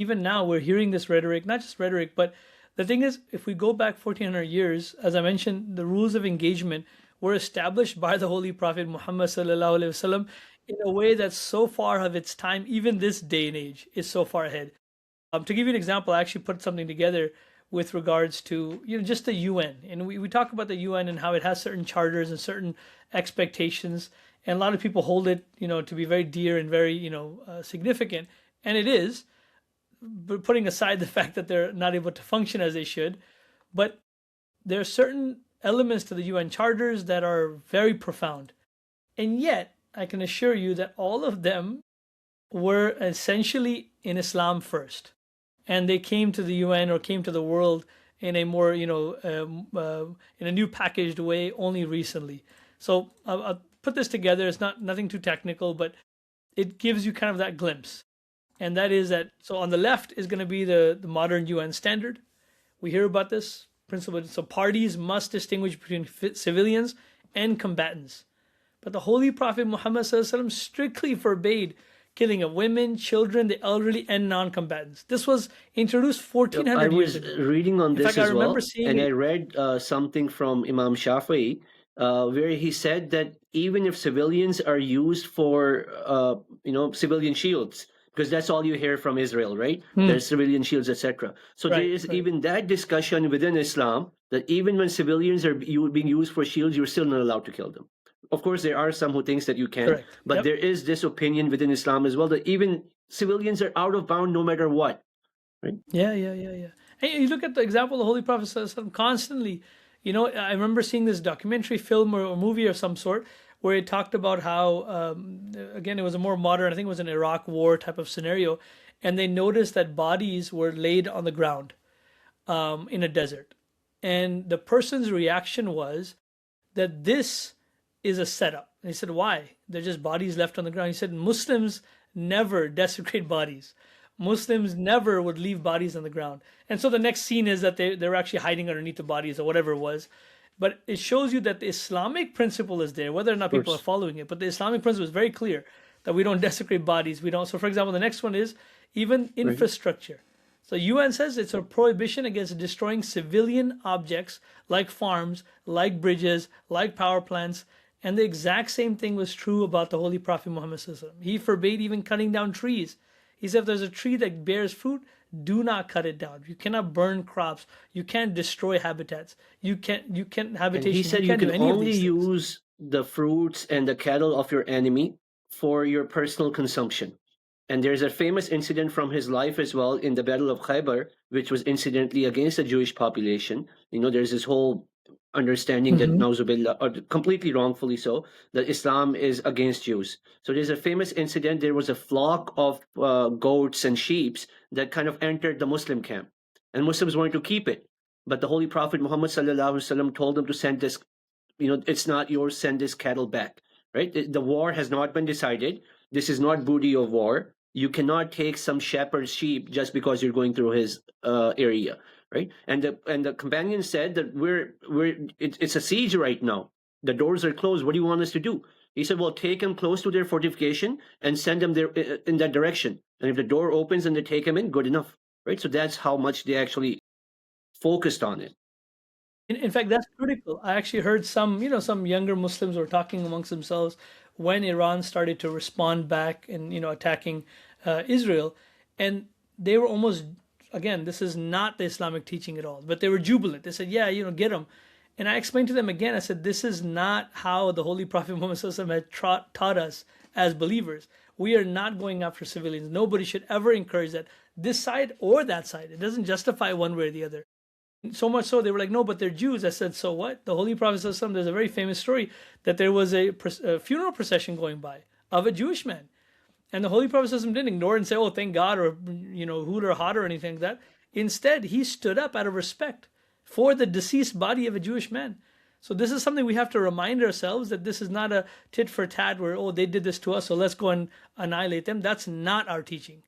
even now we're hearing this rhetoric, not just rhetoric, but the thing is, if we go back 1400 years, as I mentioned, the rules of engagement were established by the Holy Prophet Muhammad sallallahu alaihi wasallam in a way that's so far of its time. Even this day and age is so far ahead. To give you an example, I actually put something together with regards to just the UN, and we talk about the UN and how it has certain charters and certain expectations, and a lot of people hold it to be very dear and very significant, and it is, but putting aside the fact that they're not able to function as they should, but there are certain elements to the UN charters that are very profound, and yet I can assure you that all of them were essentially in Islam first, and they came to the UN or came to the world in a more, in a new packaged way only recently. So I'll put this together. It's not nothing too technical, but it gives you kind of that glimpse. And that is that, so on the left is going to be the modern UN standard. We hear about this principle. So parties must distinguish between civilians and combatants. But the Holy Prophet Muhammad strictly forbade killing of women, children, the elderly, and non-combatants. This was introduced 1400 years ago. I was reading on In this fact, I as well, remember seeing and it. I read something from Imam Shafi'i, where he said that even if civilians are used for, civilian shields, because that's all you hear from Israel, right? There's civilian shields, etc. So there Right, is right. even that discussion within Islam that even when civilians are being used for shields, you're still not allowed to kill them. Of course, there are some who thinks that you can, Correct. but Yep. there is this opinion within Islam as well that even civilians are out of bound no matter what, right? Yeah, yeah, yeah, yeah. And you look at the example of the Holy Prophet ﷺ constantly. I remember seeing this documentary film or movie of some sort where it talked about how, again, it was a more modern, I think it was an Iraq war type of scenario, and they noticed that bodies were laid on the ground in a desert. And the person's reaction was that this is a setup. And he said, why? They're just bodies left on the ground. He said, Muslims never desecrate bodies. Muslims never would leave bodies on the ground. And so the next scene is that they're actually hiding underneath the bodies or whatever it was. But it shows you that the Islamic principle is there, whether or not people are following it. But the Islamic principle is very clear that we don't desecrate bodies. We don't. So, for example, the next one is even infrastructure. So UN says it's a prohibition against destroying civilian objects like farms, like bridges, like power plants. And the exact same thing was true about the Holy Prophet Muhammad. He forbade even cutting down trees. He said if there's a tree that bears fruit, do not cut it down. You cannot burn crops. You can't destroy habitats. You can't habitation. And he said you can only use the fruits and the cattle of your enemy for your personal consumption. And there's a famous incident from his life as well in the Battle of Khyber, which was incidentally against the Jewish population. There's this whole understanding that Nauzubillah, or completely wrongfully so, that Islam is against Jews. So there's a famous incident. There was a flock of goats and sheep that kind of entered the Muslim camp, and Muslims wanted to keep it. But the Holy Prophet Muhammad sallallahu alaihi wasallam told them to send this, it's not yours, send this cattle back, right? The war has not been decided. This is not booty of war. You cannot take some shepherd's sheep just because you're going through his area, right? And the companion said that it's a siege right now. The doors are closed. What do you want us to do? He said, well, take them close to their fortification and send them there in that direction. And if the door opens and they take them in, good enough, right? So that's how much they actually focused on it. In fact, that's critical. I actually heard some younger Muslims were talking amongst themselves when Iran started to respond back and attacking Israel, and they were almost, again, this is not the Islamic teaching at all, but they were jubilant. They said, yeah, get them. And I explained to them again, I said, this is not how the Holy Prophet Muhammad had taught us as believers. We are not going after civilians. Nobody should ever encourage that, this side or that side. It doesn't justify one way or the other. So much so, they were like, no, but they're Jews. I said, so what? The Holy Prophet, there's a very famous story that there was a funeral procession going by of a Jewish man. And the Holy Prophet didn't ignore it and say, oh, thank God, or, hoot or hot or anything like that. Instead, he stood up out of respect for the deceased body of a Jewish man. So this is something we have to remind ourselves, that this is not a tit for tat where, oh, they did this to us, so let's go and annihilate them. That's not our teaching.